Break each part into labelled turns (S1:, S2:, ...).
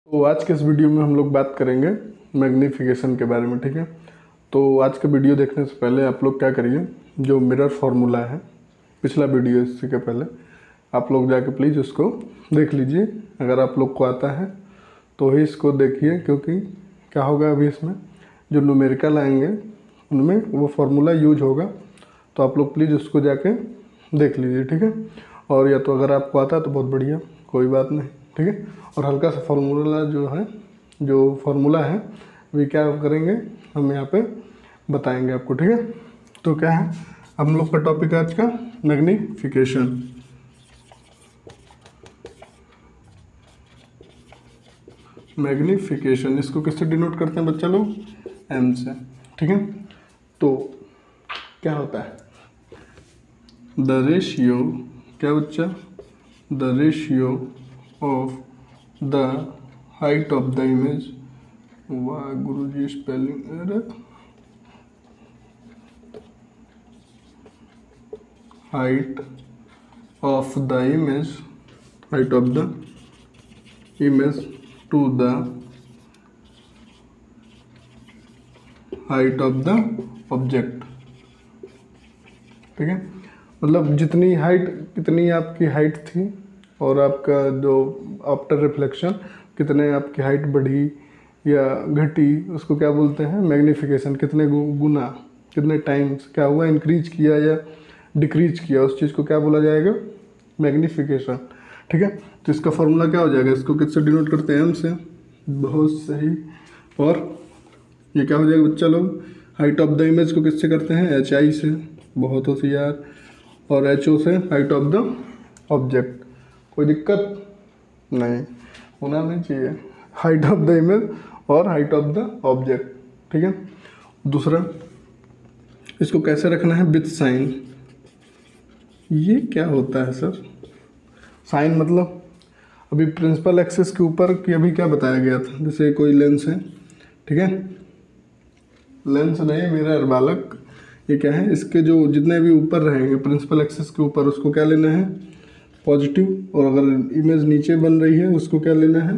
S1: तो आज के इस वीडियो में हम लोग बात करेंगे मैग्नीफिकेशन के बारे में। ठीक है, तो आज का वीडियो देखने से पहले आप लोग क्या करिए, जो मिरर फार्मूला है पिछला वीडियो इससे के पहले आप लोग जाके प्लीज़ उसको देख लीजिए। अगर आप लोग को आता है तो ही इसको देखिए, क्योंकि क्या होगा अभी इसमें जो न्यूमेरिकल आएंगे उनमें वो फार्मूला यूज होगा। तो आप लोग प्लीज़ उसको जाके देख लीजिए। ठीक है, और या तो अगर आपको आता है तो बहुत बढ़िया, कोई बात नहीं। ठीक है, और हल्का सा फार्मूला जो फार्मूला है वे क्या करेंगे हम यहाँ पे बताएंगे आपको। ठीक है, तो क्या है हम लोग का टॉपिक आज का मैग्नीफिकेशन। मैग्नीफिकेशन इसको किससे डिनोट करते हैं बच्चा लोग? एम से। ठीक है, तो क्या होता है द रेशियो, क्या बच्चा, the ratio of the height of the image, वाह गुरुजी spelling error, height of the image, height of the image to the height of the object. ठीक है, मतलब जितनी हाइट, कितनी आपकी हाइट थी और आपका जो आफ्टर रिफ्लेक्शन कितने आपकी हाइट बढ़ी या घटी, उसको क्या बोलते हैं मैग्नीफिकेशन। कितने गुना, कितने टाइम्स क्या हुआ, इंक्रीज किया या डिक्रीज किया, उस चीज़ को क्या बोला जाएगा? मैग्नीफिकेशन। ठीक है, तो इसका फॉर्मूला क्या हो जाएगा? इसको किससे डिनोट करते हैं? एम से। बहुत सही। और ये क्या हो जाएगा बच्चा लोग? हाइट ऑफ द इमेज को किससे करते हैं? एच आई से। बहुत होशियार। और एच ओ से हाइट ऑफ द ऑब्जेक्ट। कोई दिक्कत नहीं, होना नहीं चाहिए। हाइट ऑफ द इमेज और हाइट ऑफ द ऑब्जेक्ट। ठीक है, दूसरा इसको कैसे रखना है? With sign. ये क्या होता है सर? साइन मतलब अभी प्रिंसिपल एक्सिस के ऊपर की अभी क्या बताया गया था? जैसे कोई लेंस है, ठीक है, लेंस नहीं मिरर बालक, ये क्या है, इसके जो जितने भी ऊपर रहेंगे प्रिंसिपल एक्सिस के ऊपर उसको क्या लेना है? पॉजिटिव। और अगर इमेज नीचे बन रही है उसको क्या लेना है?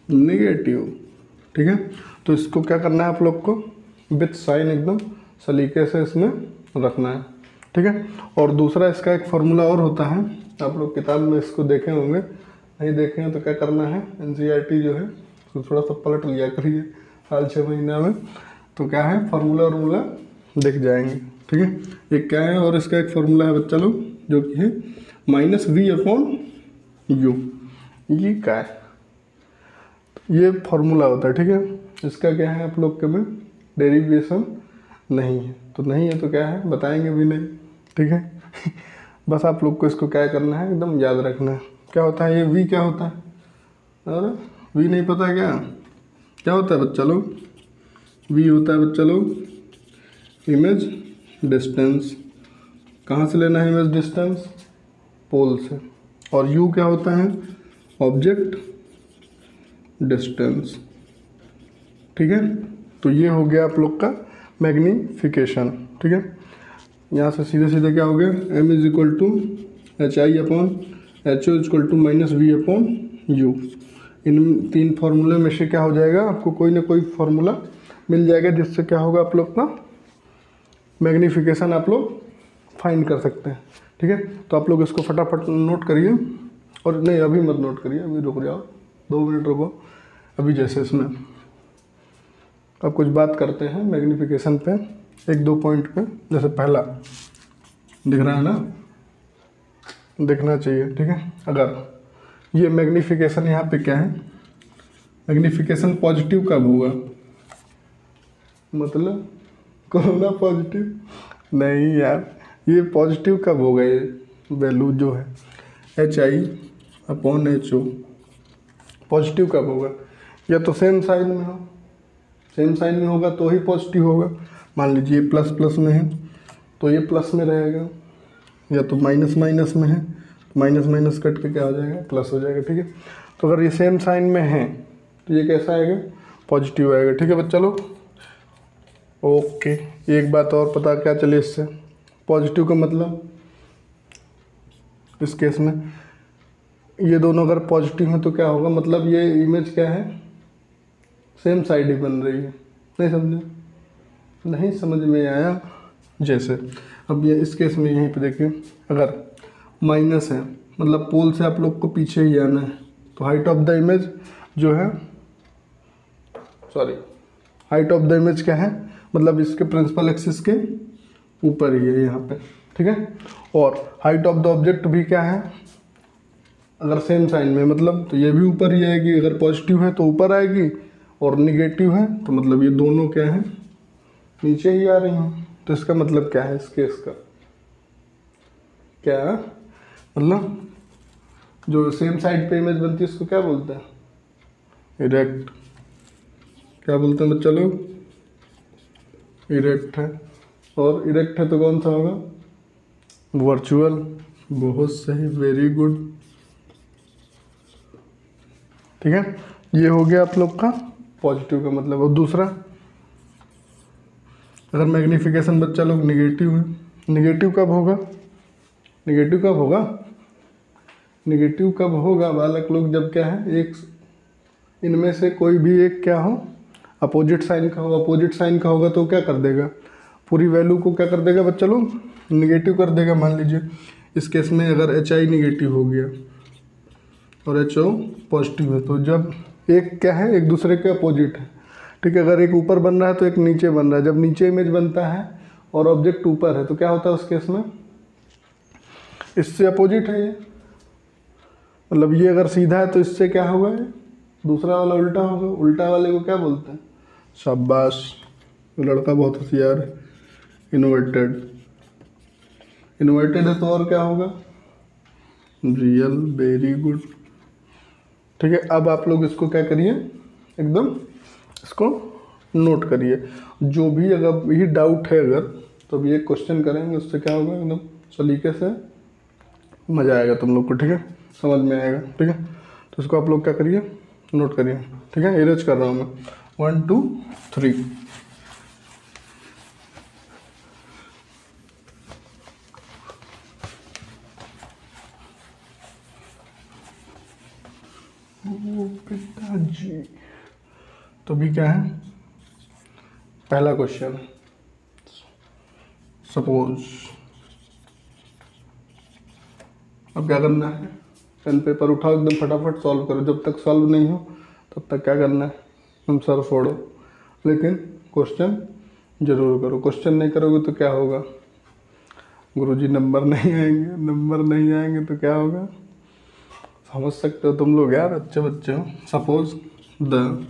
S1: नेगेटिव। ठीक है, तो इसको क्या करना है आप लोग को? विथ साइन एकदम सलीके से इसमें रखना है। ठीक है, और दूसरा इसका एक फार्मूला और होता है, आप लोग किताब में इसको देखे होंगे, नहीं देखे हैं तो क्या करना है, एनसीईआरटी जो है तो थोड़ा सा पलट लिया करिए हाल 6 महीना में, तो क्या है फार्मूला वार्मूला दिख जाएंगे। ठीक है, एक क्या है, और इसका एक फार्मूला है बच्चा लोग जो कि है -v/u। ये क्या है? ये फार्मूला होता है। ठीक है, इसका क्या है आप लोग के में डेरिवेशन नहीं है, तो नहीं है तो क्या है बताएंगे भी नहीं। ठीक है बस आप लोग को इसको क्या करना है, एकदम याद रखना है। क्या होता है ये v? क्या होता है? अरे v नहीं पता है क्या? क्या होता है बच्चा लोग? v होता है बच्चा लोग इमेज डिस्टेंस। कहाँ से लेना है इमेज डिस्टेंस? पोल से। और u क्या होता है? Object distance. ठीक है, तो ये हो गया आप लोग का मैग्नीफिकेशन। ठीक है, यहाँ से सीधे सीधे क्या हो गया, m is equal to H I upon H O equal to -v/u। इन तीन फार्मूले में से क्या हो जाएगा, आपको कोई ना कोई फार्मूला मिल जाएगा जिससे क्या होगा आप लोग का मैग्नीफिकेशन आप लोग फाइंड कर सकते हैं। ठीक है, तो आप लोग इसको फटाफट नोट करिए, और नहीं अभी मत नोट करिए, अभी रुक जाओ, 2 मिनट रुको। अभी जैसे इसमें अब कुछ बात करते हैं मैग्नीफिकेशन पे, 1-2 पॉइंट पे। जैसे पहला दिख रहा है ना, दिखना चाहिए। ठीक है, अगर ये मैग्नीफिकेशन यहाँ पे क्या है, मैग्नीफिकेशन पॉजिटिव कब होगा? मतलब कोरोना पॉजिटिव नहीं यार, ये पॉजिटिव कब होगा? ये वैल्यू जो है HI/HO पॉजिटिव कब होगा? या तो सेम साइन में हो, सेम साइन में होगा तो ही पॉजिटिव होगा। मान लीजिए प्लस प्लस में है तो ये प्लस में रहेगा, या तो माइनस माइनस में है तो माइनस माइनस कट के क्या हो जाएगा? प्लस हो जाएगा। ठीक है, तो अगर ये सेम साइन में है तो ये कैसा आएगा? पॉजिटिव आएगा। ठीक है बच्चा लोग, ओके। एक बात और पता क्या चले इससे, पॉजिटिव का मतलब इस केस में ये दोनों अगर पॉजिटिव हैं तो क्या होगा, मतलब ये इमेज क्या है, सेम साइड ही बन रही है। नहीं समझे? नहीं समझ में आया? जैसे अब ये इस केस में यहीं पे देखिए, अगर माइनस है मतलब पोल से आप लोग को पीछे ही आना है, तो हाइट ऑफ द इमेज जो है, sorry, height of the image क्या है, मतलब इसके प्रिंसिपल एक्सिस के ऊपर ही है यहाँ पे, ठीक है। और हाइट ऑफ द ऑब्जेक्ट भी क्या है, अगर सेम साइन में मतलब तो ये भी ऊपर ही आएगी, अगर पॉजिटिव है तो ऊपर आएगी और निगेटिव है तो मतलब ये दोनों क्या है, नीचे ही आ रही हैं। तो इसका मतलब क्या है इस केस का, क्या मतलब जो सेम साइड पे इमेज बनती है उसको क्या बोलते हैं, इरेक्ट। क्या बोलते हैं बच्चा लोग, इरेक्ट है। और इरेक्ट है तो कौन सा होगा, वर्चुअल। बहुत सही, वेरी गुड, ठीक है। ये हो गया आप लोग का पॉजिटिव का मतलब। और दूसरा, अगर मैग्नीफिकेशन बच्चा लोग निगेटिव है, निगेटिव कब होगा, निगेटिव कब होगा, निगेटिव कब होगा बालक लोग, जब क्या है, एक इनमें से कोई भी एक क्या हो, अपोजिट साइन का हो। अपोजिट साइन का होगा तो क्या कर देगा, पूरी वैल्यू को क्या कर देगा बच्चा लोग, निगेटिव कर देगा। मान लीजिए इस केस में अगर एच आई निगेटिव हो गया और एच ओ पॉजिटिव है, तो जब एक क्या है, एक दूसरे के अपोजिट है, ठीक है। अगर एक ऊपर बन रहा है तो एक नीचे बन रहा है। जब नीचे इमेज बनता है और ऑब्जेक्ट ऊपर है तो क्या होता है उस केस में, इससे अपोजिट है ये, मतलब ये अगर सीधा है तो इससे क्या होगा, दूसरा वाला उल्टा होगा। उल्टा वाले को क्या बोलते हैं, शाबाश, लड़का बहुत होशियार है, इन्वर्टेड। इन्वर्टेड है तो और क्या होगा, रियल, वेरी गुड, ठीक है। अब आप लोग इसको क्या करिए, एकदम इसको नोट करिए। जो भी अगर भी डाउट है अगर, तो अभी एक क्वेश्चन करेंगे, उससे क्या होगा, एकदम सलीके से मज़ा आएगा तुम लोग को, ठीक है, समझ में आएगा, ठीक है। तो इसको आप लोग क्या करिए, नोट करिए, ठीक है। इरेज कर रहा हूँ मैं, 1 2 3। ओ पिताजी, तो भी क्या है, पहला क्वेश्चन, सपोज, अब क्या करना है, पेन पेपर उठाओ, एकदम फटाफट सॉल्व करो। जब तक सॉल्व नहीं हो तब तक क्या करना है, हम सर फोड़ो, लेकिन क्वेश्चन जरूर करो। क्वेश्चन नहीं करोगे तो क्या होगा, गुरुजी नंबर नहीं आएंगे, नंबर नहीं आएंगे तो क्या होगा, समझ सकते हो तुम लोग यार, अच्छे बच्चे हो। सपोज द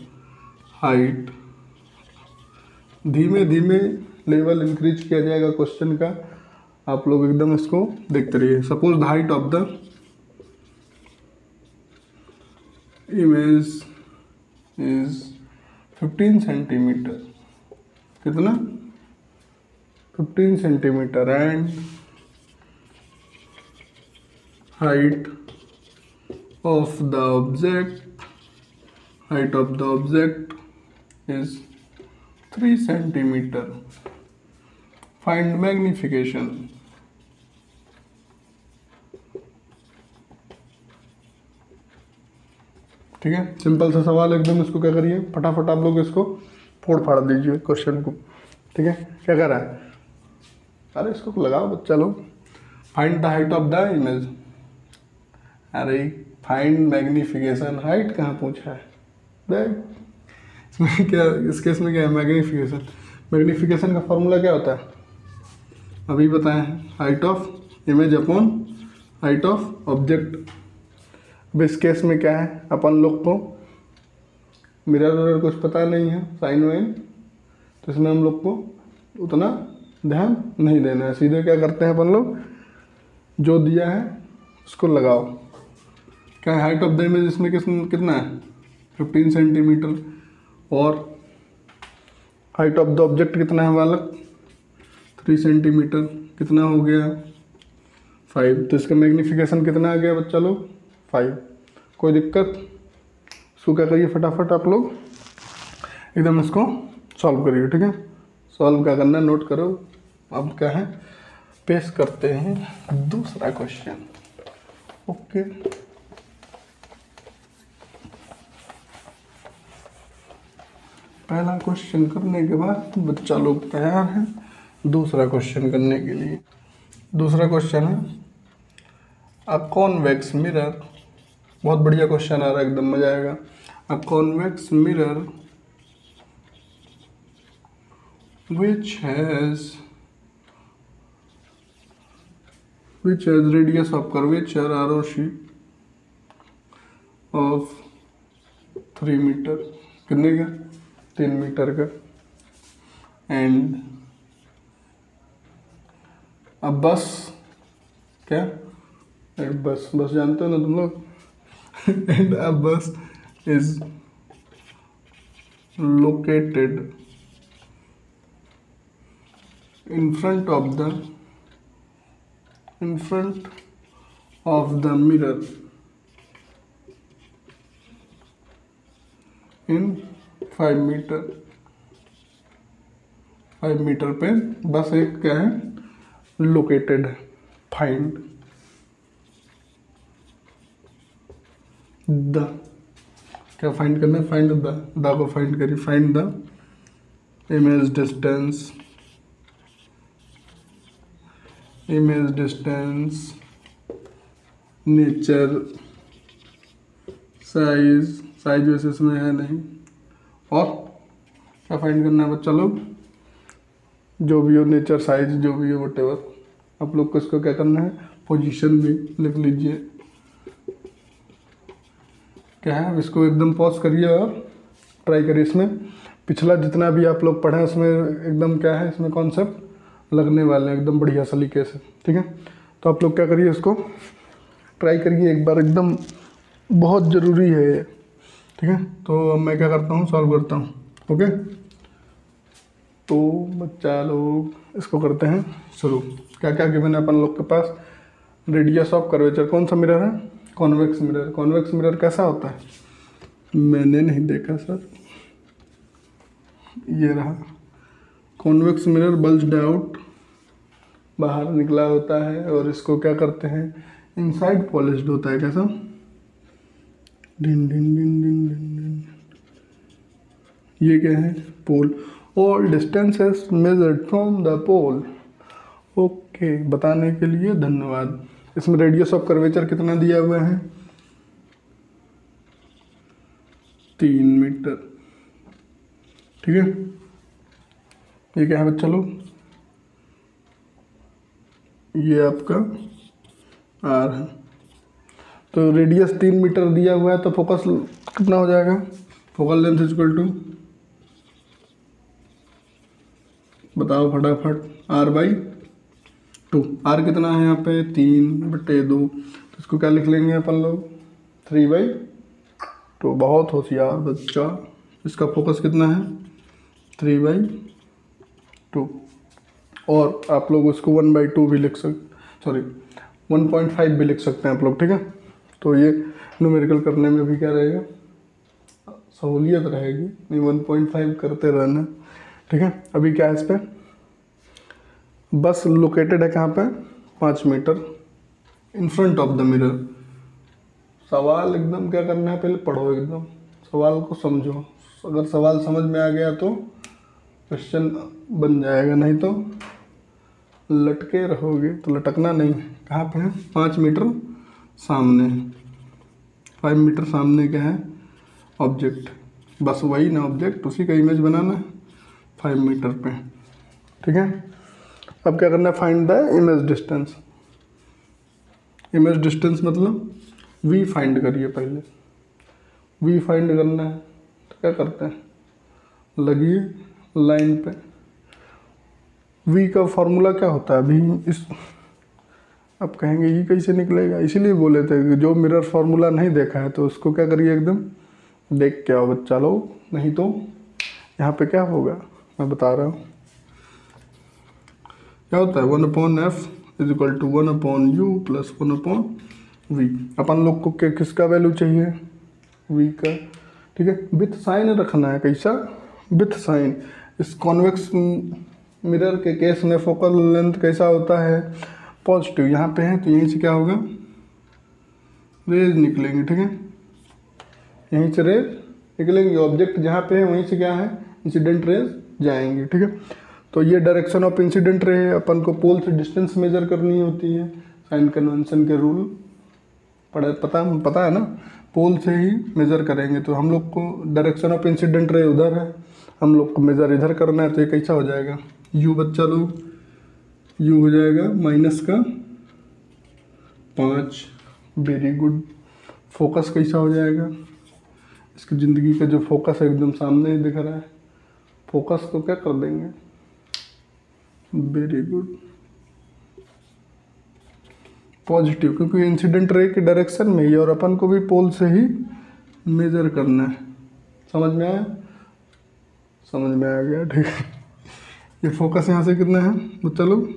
S1: हाइट, धीमे धीमे लेवल इंक्रीज किया जाएगा क्वेश्चन का, आप लोग एकदम इसको देखते रहिए। Suppose the height of the image is 15 centimetre, कितना, 15 centimetre, and height of the object, height of the object is 3 centimeter. Find magnification. ठीक है, सिंपल सा सवाल एकदम। इसको क्या करिए, फटाफट आप लोग इसको फोड़ फाड़ दीजिए क्वेश्चन को, ठीक है। क्या कर रहा है, अरे इसको लगाओ बच्चा लोग। Find the height of the image, अरे फाइंड मैग्नीफिकेशन, हाइट कहाँ पूछा है देख, इसमें क्या, इस केस में क्या है, मैग्नीफिकेशन। मैग्नीफिकेशन का फॉर्मूला क्या होता है, अभी बताए हैं, height of image upon height of object. अब इस केस में क्या है, अपन लोग को मिरर वरर कुछ पता नहीं है, साइन वाइन, तो इसमें हम लोग को उतना ध्यान नहीं देना है। सीधे क्या करते हैं अपन लोग, जो दिया है उसको लगाओ। क्या है हाइट ऑफ द इमेज, इसमें कितना है, 15 सेंटीमीटर, और हाइट ऑफ द ऑब्जेक्ट कितना है बालक, 3 सेंटीमीटर, कितना हो गया 5। तो इसका मैग्नीफिकेशन कितना आ गया बच्चा लोग, 5। कोई दिक्कत, इसको क्या करिए फटाफट आप लोग एकदम इसको सॉल्व करिए, ठीक है। सॉल्व क्या करना है, नोट करो। अब क्या है, पेश करते हैं दूसरा क्वेश्चन, ओके। पहला क्वेश्चन करने के बाद बच्चा लोग तैयार हैं दूसरा क्वेश्चन करने के लिए। दूसरा क्वेश्चन है अ कॉन्वेक्स मिरर, बहुत बढ़िया क्वेश्चन आ रहा है, एकदम मजा आएगा। A convex mirror which has radius of curvature ROC of 3 metre, कितने का 3 मीटर का, एंड अब बस क्या बस जानते हो ना तुम लोग एंड अब bus is located in front of the mirror in 5 metre. 5 metre पे बस एक क्या है लोकेटेड है। फाइंड द, क्या फाइंड करना है, फाइंड द को फाइंड करिए। Find the image distance nature size वैसे इसमें है नहीं, और क्या फाइंड करना है बच्चा लोग, जो भी हो नेचर साइज जो भी हो वटेवर, आप लोग को इसको क्या करना है पोजीशन भी लिख लीजिए। क्या है, अब इसको एकदम पॉज करिए और ट्राई करिए। इसमें पिछला जितना भी आप लोग पढ़े उसमें एकदम क्या है इसमें कॉन्सेप्ट लगने वाले हैं एकदम बढ़िया सलीके से, ठीक है। तो आप लोग क्या करिए इसको ट्राई करिए एक बार, एकदम बहुत ज़रूरी है ये, ठीक है। तो अब मैं क्या करता हूँ सॉल्व करता हूँ, ओके। तो बच्चा लोग इसको करते हैं शुरू। क्या क्या गिवन है अपन लोग के पास, रेडियस ऑफ कर्वेचर, कौन सा मिरर है कॉन्वेक्स मिरर। कॉन्वेक्स मिरर कैसा होता है, मैंने नहीं देखा सर, ये रहा कॉन्वेक्स मिरर बल्ज्ड आउट, बाहर निकला होता है, और इसको क्या करते हैं इनसाइड पॉलिश्ड होता है। कैसा डिन डिन डिन डिन डिन डिन, ये क्या है pole, all distances measured from the pole. Okay, बताने के लिए धन्यवाद। इसमें रेडियस ऑफ कर्वेचर कितना दिया हुआ है 3 मीटर, ठीक है। ये क्या है बच्चा लोग, ये आपका आर है। तो रेडियस 3 मीटर दिया हुआ है, तो फोकस कितना हो जाएगा, फोकल लेंथ इक्वल टू, बताओ फटाफट, R/2। आर कितना है यहाँ पे 3/2, तो इसको क्या लिख लेंगे अपन लोग 3/2। बहुत होशियार बच्चा, इसका फोकस कितना है 3/2, और आप लोग उसको 1/2 भी लिख सकते, सॉरी 1.5 भी लिख सकते हैं आप लोग, ठीक है। तो ये न्यूमेरिकल करने में भी क्या रहेगा सहूलियत रहेगी, नहीं 1.5 करते रहना, ठीक है। अभी क्या है इस पर, बस लोकेटेड है कहाँ पे 5 metre in front of the mirror. सवाल एकदम क्या करना है, पहले पढ़ो एकदम, सवाल को समझो। अगर सवाल समझ में आ गया तो क्वेश्चन बन जाएगा, नहीं तो लटके रहोगे। तो लटकना नहीं, कहाँ पे है 5 मीटर सामने, 5 मीटर सामने क्या है ऑब्जेक्ट, बस वही ना ऑब्जेक्ट, उसी का इमेज बनाना है 5 मीटर पे, ठीक है। अब क्या करना है, find the image distance. Image distance मतलब वी फाइंड करिए, पहले वी फाइंड करना है। तो क्या करते हैं, लगिए लाइन पे। वी का फॉर्मूला क्या होता है, अभी इस अब कहेंगे ये कैसे निकलेगा, इसीलिए बोले थे कि जो मिरर फार्मूला नहीं देखा है तो उसको क्या करिए एकदम देख के आओ बच्चा लोग, नहीं तो यहाँ पे क्या होगा मैं बता रहा हूँ। क्या होता है 1/f is equal to 1/u plus 1/v। अपन लोग को किसका वैल्यू चाहिए, v का, ठीक है। विथ साइन रखना है, कैसा विथ साइन। इस कॉन्वेक्स मिरर के केस में फोकल लेंथ कैसा होता है पॉजिटिव, यहाँ पे है तो यहीं से क्या होगा रेज निकलेंगे, ठीक है। यहीं से रेज निकलेंगे, ऑब्जेक्ट जहाँ पे है वहीं से क्या है इंसिडेंट रेज जाएंगी, ठीक है। तो ये डायरेक्शन ऑफ इंसिडेंट रे है, अपन को पोल से डिस्टेंस मेजर करनी होती है, साइन कन्वेंशन के रूल पता है ना, पोल से ही मेजर करेंगे। तो हम लोग को डायरेक्शन ऑफ इंसिडेंट रे उधर है, हम लोग को मेजर इधर करना है, तो ये कैसा हो जाएगा, यू बच्चा लोग, यू हो जाएगा -5। Very good. फोकस कैसा हो जाएगा, इसकी ज़िंदगी का जो फोकस है एकदम सामने ही दिख रहा है, फोकस को क्या कर देंगे, वेरी गुड, पॉजिटिव, क्योंकि इंसिडेंट रे की डायरेक्शन में ही और अपन को भी पोल से ही मेजर करना है। समझ में आया, समझ में आ गया, ठीक है। ये फोकस यहाँ से कितना है बच्चा लोग,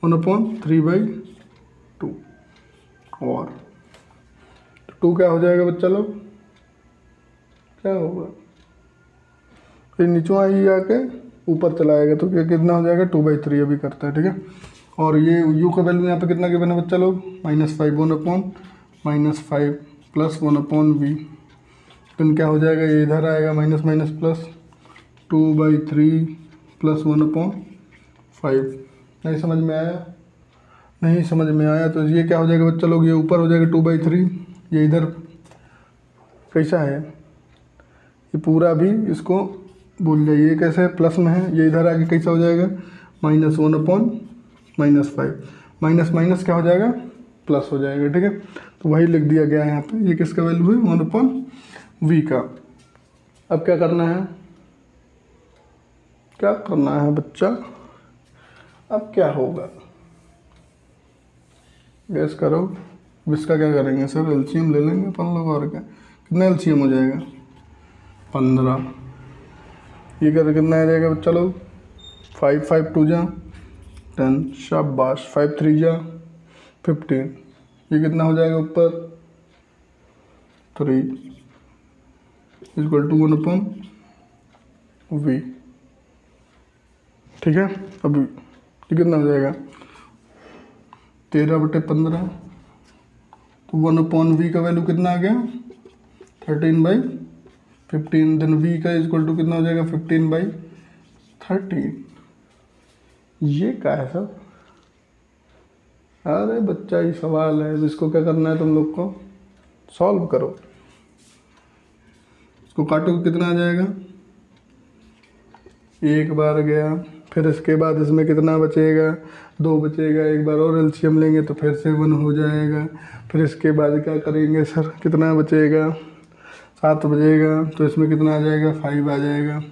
S1: 1/3/2, और 2 क्या हो जाएगा बच्चा लोग, क्या होगा, फिर नीचों आई आके ऊपर चलाएगा, तो क्या कितना हो जाएगा, 2/3 अभी करता है, ठीक है। और ये u का वैल्यू यहाँ पे कितना गिवन है बच्चा लोग, -5 1/-5 प्लस 1/v, तो क्या हो जाएगा, ये इधर आएगा माइनस माइनस प्लस 2/3 प्लस 1/5। नहीं समझ में आया, नहीं समझ में आया, तो ये क्या हो जाएगा बच्चा लोग, ये ऊपर हो जाएगा 2/3, ये इधर कैसा है, ये पूरा भी इसको भूल जाइए, कैसे प्लस में है, ये इधर आके कैसा हो जाएगा, -1/-5, माइनस माइनस क्या हो जाएगा, प्लस हो जाएगा, ठीक है। तो वही लिख दिया गया है यहाँ पे, ये किसका वैल्यू है, 1/v का। अब क्या करना है, क्या करना है बच्चा, अब क्या होगा, गैस करो, इसका क्या करेंगे सर, एलसीएम ले लेंगे अपन लोग, और क्या, कितना एलसीएम हो जाएगा, 15, ये क्या कितना आ जाएगा बच्चा लोग, 5 5 2 जा 10, शाबाश, 5 3 जा 15, ये कितना हो जाएगा ऊपर 3 = 1/v, ठीक है। अब ये कितना हो जाएगा 13/15, तो 1/v का वैल्यू कितना आ गया 13/15, देन v का इक्वल टू कितना हो जाएगा 15/13। ये क्या है सर, अरे बच्चा ये सवाल है, इसको क्या करना है तुम लोग को, सॉल्व करो, इसको काटो कितना आ जाएगा, 1 बार गया, फिर इसके बाद इसमें कितना बचेगा, 2 बचेगा, एक बार और एलसीएम लेंगे तो फिर से 1 हो जाएगा, फिर इसके बाद क्या करेंगे सर, कितना बचेगा, 7 बचेगा, तो इसमें कितना आ जाएगा, 5 आ जाएगा,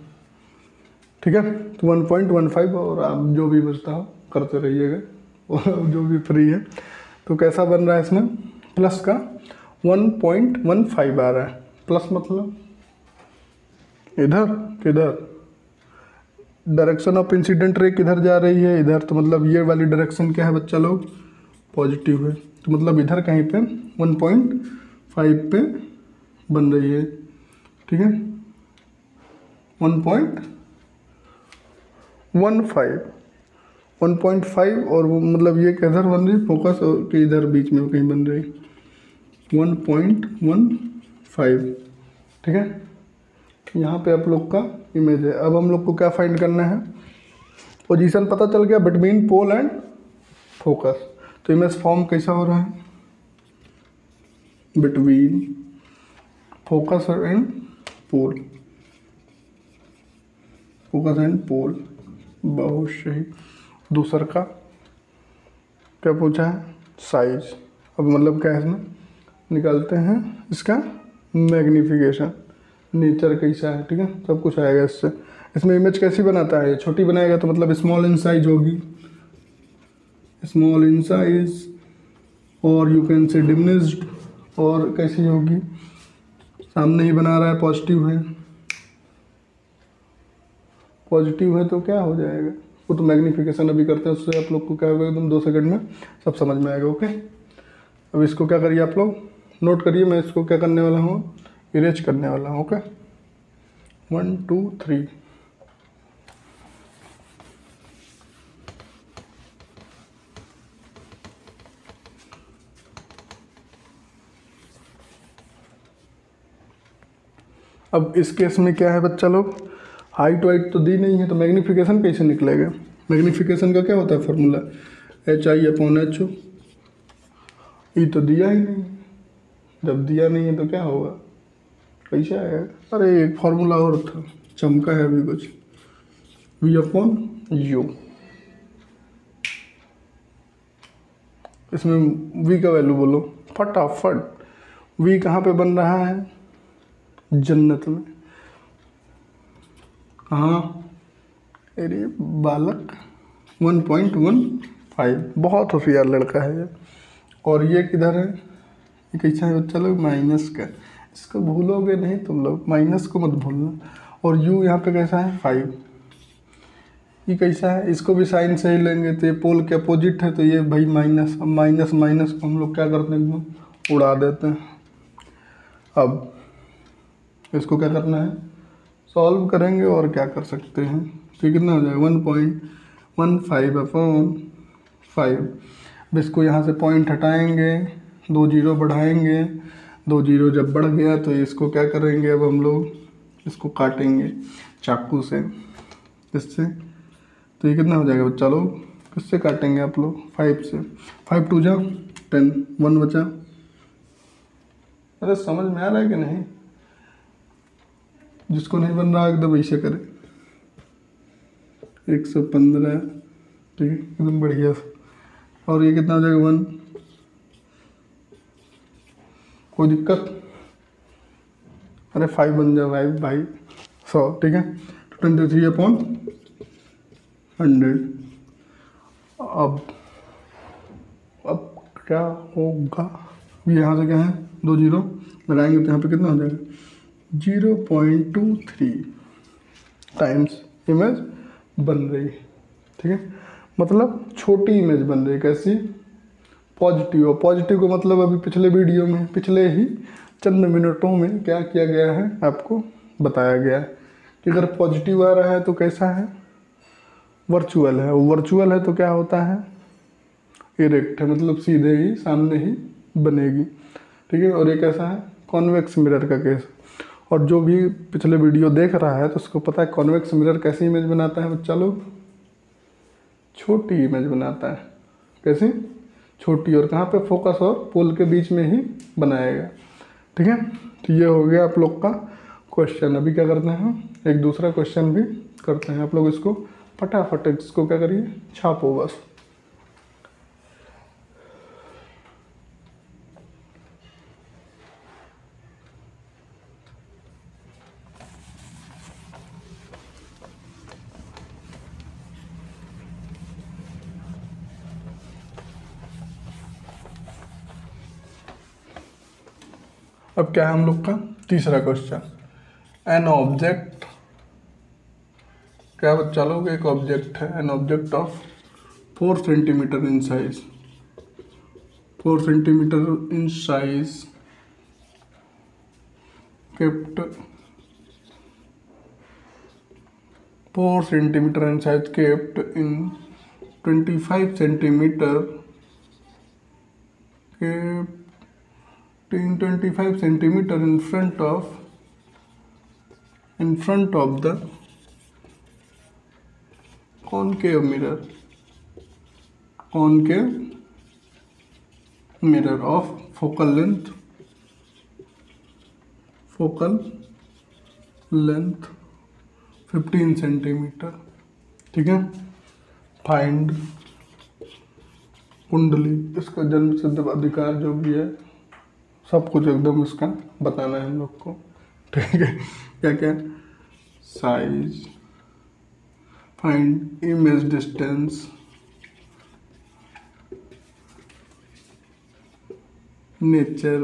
S1: ठीक है। तो 1.15, और आप जो भी बचता हो करते रहिएगा, और जो भी फ्री है। तो कैसा बन रहा है इसमें, प्लस का 1.15 आ रहा है, प्लस मतलब इधर किधर, डायरेक्शन ऑफ इंसिडेंट रे किधर जा रही है, इधर, तो मतलब ये वाली डायरेक्शन क्या है बच्चा लोग, पॉजिटिव है, तो मतलब इधर कहीं पे 1.5 पे बन रही है, ठीक है, 1.15 और वो मतलब ये किधर बन रही है, फोकस के इधर बीच में कहीं बन रही, 1.15, ठीक है। यहाँ पे आप लोग का इमेज है। अब हम लोग को क्या फाइंड करना है, पोजीशन पता चल गया बिटवीन पोल एंड फोकस, तो इमेज फॉर्म कैसा हो रहा है, between focus and pole, focus and pole, बहुत सही। दूसरा का क्या पूछा है, साइज, अब मतलब क्या है, इसमें निकालते हैं इसका मैग्नीफिकेशन, नेचर कैसा है, ठीक है, सब कुछ आएगा इससे। इसमें इमेज कैसी बनाता है, छोटी बनाएगा तो मतलब स्मॉल इन साइज होगी, स्मॉल इन साइज, और यू कैन से डिमिनिश्ड, और कैसी होगी, सामने ही बना रहा है, पॉजिटिव है, पॉजिटिव है तो क्या हो जाएगा, वो तो मैग्नीफिकेशन अभी करते हैं, उससे आप लोग को क्या होगा एकदम 2 सेकंड में सब समझ में आएगा, ओके। अब इसको क्या करिए आप लोग, नोट करिए, मैं इसको क्या करने वाला हूँ, इरेज करने वाला हूँ, ओके, 1 2 3। अब इस केस में क्या है बच्चा लोग, हाइट वाइट तो दी नहीं है, तो मैग्नीफिकेशन कैसे निकलेगा? मैग्नीफिकेशन का क्या होता है फॉर्मूला? HI/HO। ये तो दिया ही नहीं, जब दिया नहीं है तो क्या होगा, कैसे आएगा? अरे एक फार्मूला और था, चमका है अभी कुछ, V/U। इसमें V का वैल्यू बोलो फटाफट। V कहाँ पे बन रहा है? जन्नत में। कहाँ? अरे बालक 1.15, बहुत होशियार लड़का है ये। और ये किधर है? ये कैसा है बच्चा लोग? माइनस का। इसको भूलोगे नहीं तुम लोग, माइनस को मत भूलना। और U यहाँ पे कैसा है? 5। ये कैसा है? इसको भी साइन से ही लेंगे, तो ये पोल के अपोजिट है, तो ये भाई माइनस। अब माइनस माइनस को हम लोग क्या करते हैं, एकदम उड़ा देते हैं। अब इसको क्या करना है? सॉल्व करेंगे, और क्या कर सकते हैं। तो कितना हो जाएगा? 1.15/5। अब इसको यहाँ से पॉइंट हटाएंगे, 2 जीरो बढ़ाएंगे, 2 जीरो जब बढ़ गया तो इसको क्या करेंगे, अब हम लोग इसको काटेंगे चाकू से, इससे। तो ये कितना हो जाएगा बच्चा लोग? किससे काटेंगे आप लोग? 5 से। 5 2 जा 10, 1 बचा। अरे समझ में आ रहा है कि नहीं? जिसको नहीं बन रहा एकदम ऐसे करे। 115, ठीक है, एकदम बढ़िया। और ये कितना हो जाएगा? 1। कोई दिक्कत? अरे 5 बन जाए भाई भाई, 100, ठीक है। 23/100। अब क्या होगा? यहाँ से क्या है? 2 जीरो लगाएंगे तो यहाँ पे कितना हो जाएगा? 0.23 टाइम्स इमेज बन रही है, ठीक है। मतलब छोटी इमेज बन रही है। कैसी? पॉजिटिव। और पॉजिटिव का मतलब अभी पिछले वीडियो में, पिछले ही चंद मिनटों में क्या किया गया है आपको बताया गया है कि अगर पॉजिटिव आ रहा है तो कैसा है? वर्चुअल है। वर्चुअल है तो क्या होता है? इरेक्ट है, मतलब सीधे ही सामने ही बनेगी, ठीक है। और ये कैसा है? कॉन्वेक्स मिरर का केस। और जो भी पिछले वीडियो देख रहा है तो उसको पता है कॉन्वेक्स मिरर कैसी इमेज बनाता है बच्चा लोग? छोटी इमेज बनाता है। कैसी? छोटी। और कहाँ पे? फोकस और पोल के बीच में ही बनाएगा, ठीक है। तो ये हो गया आप लोग का क्वेश्चन। अभी क्या करते हैं, एक दूसरा क्वेश्चन भी करते हैं। आप लोग इसको फटाफट इसको क्या करिए, छापो बस। अब क्या है हम लोग का तीसरा क्वेश्चन। एन ऑब्जेक्ट, क्या बच्चा लोग? एक ऑब्जेक्ट है, an object of 4 centimetre in size, 4 centimetre in size kept 4 centimeter in size kept in 25 centimeter kept in 25 centimeter in front of the concave mirror of focal length 15 centimetre, ठीक है। Find कुंडली, इसका जन्म सिद्ध अधिकार जो भी है सब कुछ एकदम इसका बताना है हम लोग को, ठीक है। क्या क्या? Size, find image distance, nature,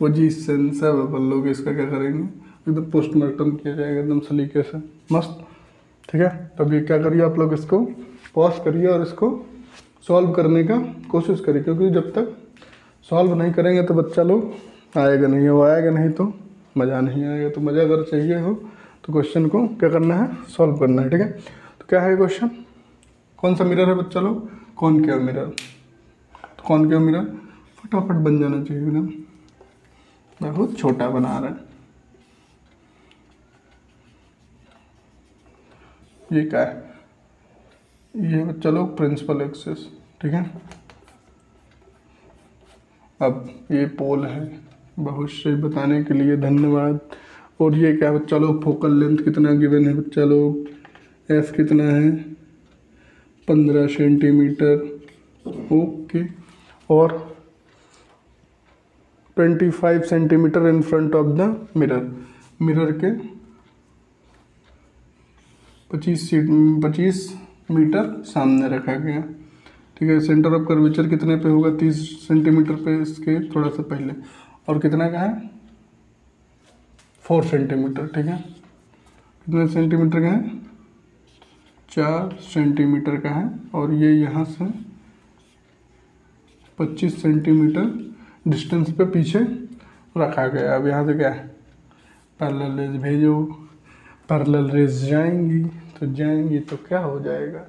S1: position, सब अपन लोग इसका क्या करेंगे, एकदम पोस्टमार्टम किया जाएगा एकदम सलीके से, मस्त, ठीक है। तो अभी क्या करिए आप लोग, इसको पॉज करिए और इसको सॉल्व करने का कोशिश करिए, क्योंकि जब तक सॉल्व नहीं करेंगे तो बच्चा लोग आएगा नहीं, वो आएगा नहीं तो मज़ा नहीं आएगा। तो मज़ा अगर चाहिए हो तो क्वेश्चन को क्या करना है, सॉल्व करना है, ठीक है। तो क्या है क्वेश्चन? कौन सा मिरर है बच्चा लोग? Concave mirror. तो कॉनकेव मिरर फटाफट बन जाना चाहिए एकदम, बहुत छोटा बना रहा है। ये क्या है, ये बच्चा लोग प्रिंसिपल एक्सिस, ठीक है। अब ये पोल है, बहुत सही बताने के लिए धन्यवाद। और ये क्या बच्चा लोग, फोकल लेंथ कितना गिवन है बच्चा लोग, एफ कितना है 15 सेंटीमीटर, ओके। और 25 centimetre in front of the mirror, mirror के 25 मीटर सामने रखा गया, ठीक है। सेंटर ऑफ कर्वेचर कितने पे होगा, 30 सेंटीमीटर पे, इसके थोड़ा सा पहले। और कितना का है 4 सेंटीमीटर, ठीक है। कितने सेंटीमीटर का है 4 सेंटीमीटर का है। और ये यहाँ से 25 सेंटीमीटर डिस्टेंस पे पीछे रखा गया। अब यहाँ से क्या है, पैरेलल रेज भेजो, पैरेलल रेज जाएंगी तो क्या हो जाएगा,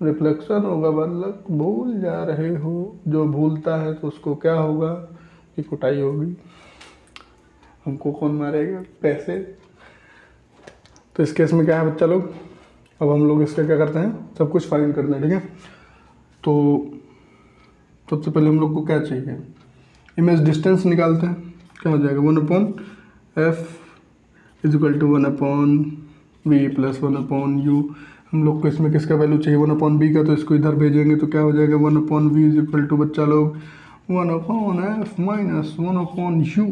S1: रिफ्लेक्शन होगा। मतलब भूल जा रहे हो, जो भूलता है तो उसको क्या होगा कि कुटाई होगी, हमको कौन मारेगा, पैसे। तो इस केस में क्या है बच्चा लोग, अब हम लोग इसका क्या करते हैं, सब कुछ फाइंड करते हैं, ठीक है। तो सबसे पहले हम लोग को क्या चाहिए, इमेज डिस्टेंस निकालते हैं। क्या हो जाएगा 1/f=1/v + 1/u। हम लोग को इसमें किसका वैल्यू चाहिए, 1/b का, तो इसको इधर भेजेंगे तो क्या हो जाएगा 1/v बच्चा लोग 1/f - 1/u।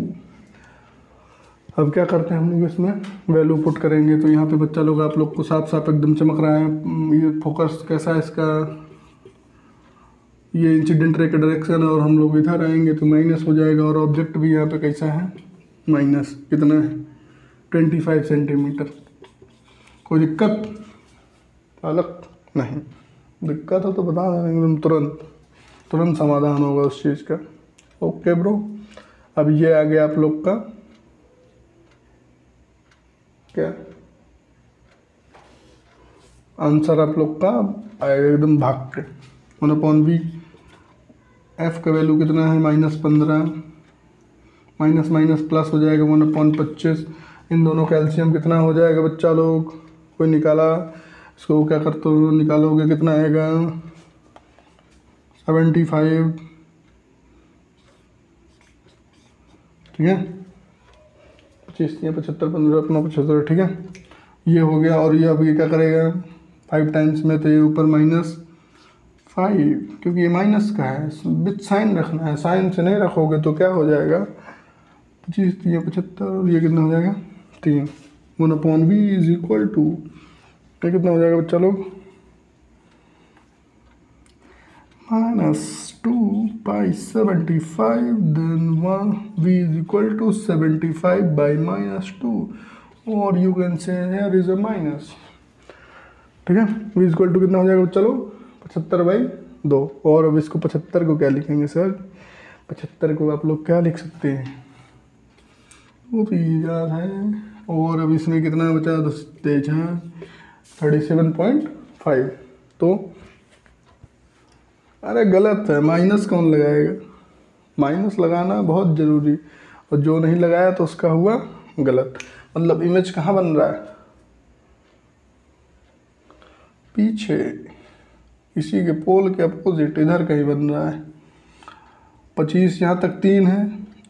S1: अब क्या करते हैं हम लोग, इसमें वैल्यू पुट करेंगे। तो यहाँ पे बच्चा लोग आप लोग को साफ साफ एकदम चमक रहा है, ये फोकस कैसा है इसका, ये इंसिडेंट रे का डायरेक्शन है। और हम लोग इधर आएंगे तो माइनस हो जाएगा। और ऑब्जेक्ट भी यहाँ पे कैसा है, माइनस कितना है 25 सेंटीमीटर। कोई दिक्कत अलग नहीं, दिक्कत हो तो बता दें, एकदम तुरंत समाधान होगा उस चीज़ का। ओके ब्रो, अब ये आ गया आप लोग का क्या आंसर, आप लोग का आएगा एकदम भाग के 1/v। एफ का वैल्यू कितना है -15, माइनस माइनस प्लस हो जाएगा 1/25। इन दोनों का एलसीएम कितना हो जाएगा बच्चा लोग, कोई निकाला, इसको क्या करते हो निकालोगे, कितना आएगा 75, ठीक है। 25 75 15 अपना 75, ठीक है। ये हो गया। और ये अभी क्या करेगा 5 टाइम्स में, तो ये ऊपर -5, क्योंकि ये माइनस का है, विथ साइन रखना है, साइन से नहीं रखोगे तो क्या हो जाएगा 25 3 75। और ये कितना हो जाएगा 3, 1/v = ये कितना हो जाएगा बच्चा लोग -2/75, देन 1v = 75/-2, और you can say here is a minus, ठीक है। v = कितना हो जाएगा बच्चा लोग 75/2। और अब इसको 75 को क्या लिखेंगे सर, 75 को आप लोग क्या लिख सकते हैं, वो तो याद है। और अब इसमें कितना बचा 37.5, तो अरे गलत है, माइनस कौन लगाएगा, माइनस लगाना बहुत ज़रूरी, और जो नहीं लगाया तो उसका हुआ गलत। मतलब इमेज कहाँ बन रहा है, पीछे, इसी के पोल के अपोजिट इधर कहीं बन रहा है। 25 यहाँ तक 3 है,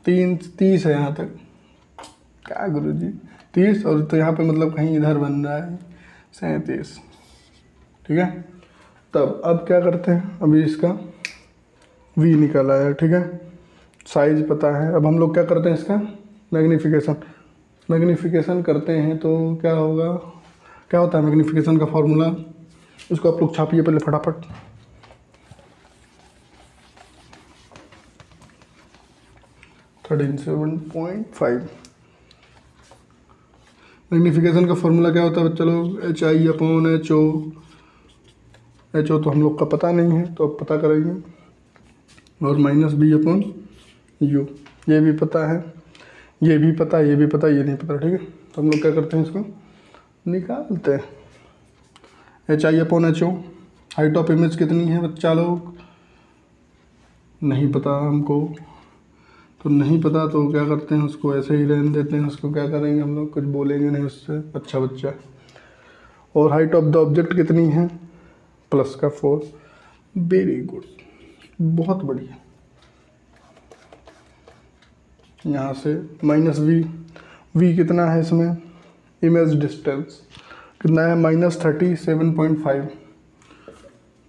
S1: 30 है यहाँ तक, क्या गुरुजी 30, और तो यहाँ पे मतलब कहीं इधर बन रहा है 37, ठीक है। तब अब क्या करते हैं, अभी इसका v निकाला है, ठीक है, साइज पता है। अब हम लोग क्या करते हैं, इसका मैग्नीफिकेशन करते हैं। तो क्या होगा, क्या होता है मैग्नीफिकेशन का फॉर्मूला, उसको आप लोग छापिए पहले फटाफट। (37.5) मैग्नीफिकेशन का फॉर्मूला क्या होता है बच्चा लोग, HI/HO। HO तो हम लोग का पता नहीं है, तो अब पता करेंगे। और -B/U, ये भी पता है, ये भी पता है, ये भी पता है, ये नहीं पता, ठीक है। तो हम लोग क्या करते हैं, इसको निकालते हैं। HI/HO, हाइट ऑफ इमेज कितनी है बच्चा लोग, नहीं पता हमको, तो नहीं पता तो क्या करते हैं, उसको ऐसे ही रहने देते हैं, उसको क्या करेंगे हम लोग, कुछ बोलेंगे नहीं उससे, अच्छा बच्चा। और हाइट ऑफ द ऑब्जेक्ट कितनी है, +4। वेरी गुड, बहुत बढ़िया। यहाँ से -v, v कितना है इसमें, इमेज डिस्टेंस कितना है, -37.5,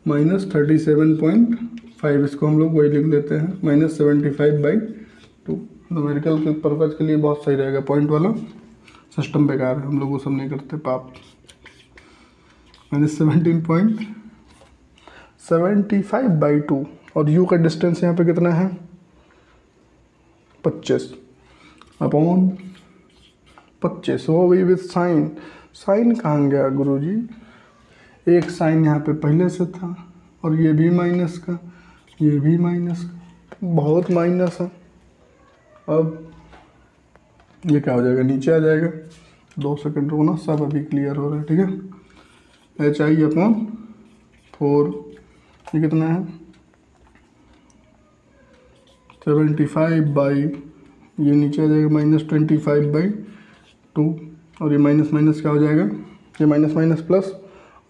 S1: -37.5, इसको हम लोग वही लिख लेते हैं -75/2। न्यूमेरिकल के पर्पज़ के लिए बहुत सही रहेगा, पॉइंट वाला सिस्टम बेकार है, हम लोग वो सब नहीं करते पाप। -17.75/2 और u का डिस्टेंस यहाँ पे कितना है, 25/25 हो गई विथ साइन। साइन कहाँ गया गुरुजी, एक साइन यहाँ पे पहले से था और ये भी माइनस का, ये भी माइनस का, बहुत माइनस है। अब ये क्या हो जाएगा, नीचे आ जाएगा। 2 सेकंड रुकना, सब अभी क्लियर हो रहा है, ठीक है। HI/4 ये कितना है, 75 ये नीचे आ जाएगा -25/2 और ये माइनस माइनस क्या हो जाएगा, ये माइनस माइनस प्लस,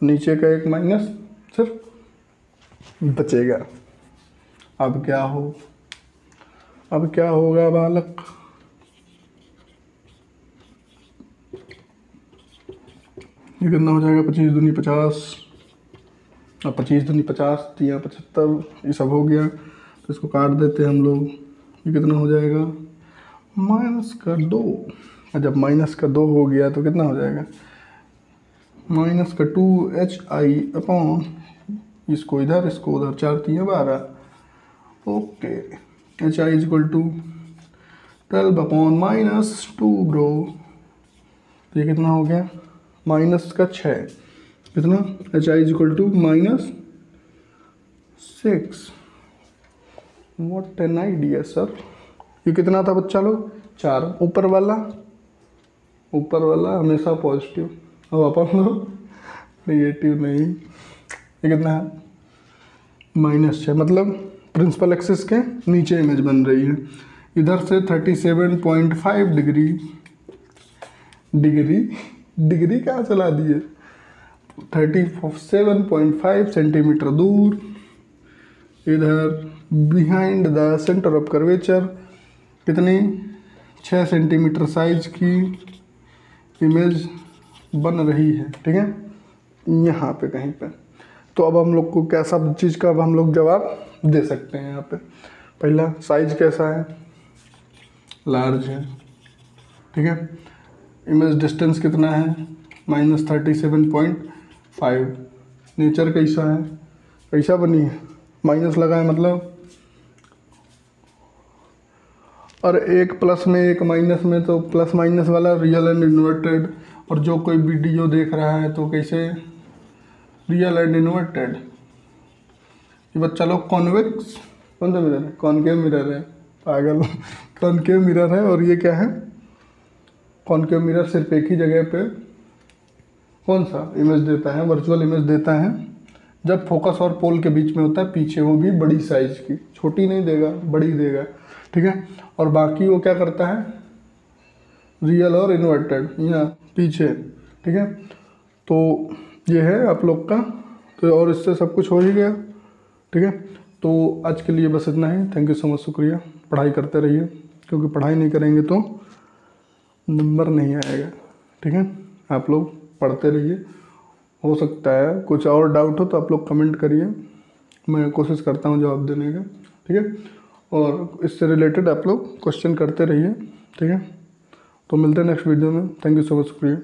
S1: नीचे का एक माइनस सिर्फ बचेगा। अब क्या होगा बालक, ये कितना हो जाएगा, 25 दूनी 50 और 25 दूनी 50, 3 75, ये सब हो गया। तो इसको काट देते हैं हम लोग, ये कितना हो जाएगा, -2। और जब -2 हो गया तो कितना हो जाएगा, -2HI/, इसको इधर इसको उधर, 4 3 12। Okay, HI = 12/-2 bro. तो ये कितना हो गया, -6, कितना, HI = -6। What an idea sir. ये कितना था बच्चा लोग, 4। ऊपर वाला हमेशा पॉजिटिव, अब अपन लोग नेगेटिव नहीं। ये कितना है, -6, मतलब प्रिंसिपल एक्सिस के नीचे इमेज बन रही है। इधर से 37.5 डिग्री कहाँ चला दिए, 37.5 सेंटीमीटर दूर, इधर behind the centre of curvature कितनी, 6 सेंटीमीटर साइज की इमेज बन रही है, ठीक है, यहाँ पे कहीं पे। तो अब हम लोग को क्या सब चीज़ का अब हम लोग जवाब दे सकते हैं। यहाँ पे पहला साइज कैसा है, लार्ज है, ठीक है। इमेज डिस्टेंस कितना है, -37.5। नेचर कैसा है, कैसा बनी है, माइनस लगा है मतलब, और एक प्लस में एक माइनस में, तो प्लस माइनस वाला रियल एंड इन्वर्टेड। और जो कोई वीडियो देख रहा है तो कैसे, रियल एंड इन्वर्टेड। ये बच्चा लोग कॉन्वेक्स, कौन सा मिरर है, कॉनकेव मिरर है, पागल कॉनकेव मिरर है। और ये क्या है, कॉनकेव मिरर सिर्फ एक ही जगह पे कौन सा इमेज देता है, वर्चुअल इमेज देता है, जब फोकस और पोल के बीच में होता है पीछे, वो भी बड़ी साइज की, छोटी नहीं देगा, बड़ी देगा, ठीक है। और बाकी वो क्या करता है, रियल और इन्वर्टेड यहाँ पीछे, ठीक है। तो ये है आप लोग का, तो और इससे सब कुछ हो ही गया, ठीक है। तो आज के लिए बस इतना ही, थैंक यू सो मच, शुक्रिया। पढ़ाई करते रहिए, क्योंकि पढ़ाई नहीं करेंगे तो नंबर नहीं आएगा, ठीक है। आप लोग पढ़ते रहिए, हो सकता है कुछ और डाउट हो तो आप लोग कमेंट करिए, मैं कोशिश करता हूँ जवाब देने का, ठीक है। और इससे रिलेटेड आप लोग क्वेश्चन करते रहिए, ठीक है। तो मिलते हैं नेक्स्ट वीडियो में, थैंक यू सो मच, शुक्रिया।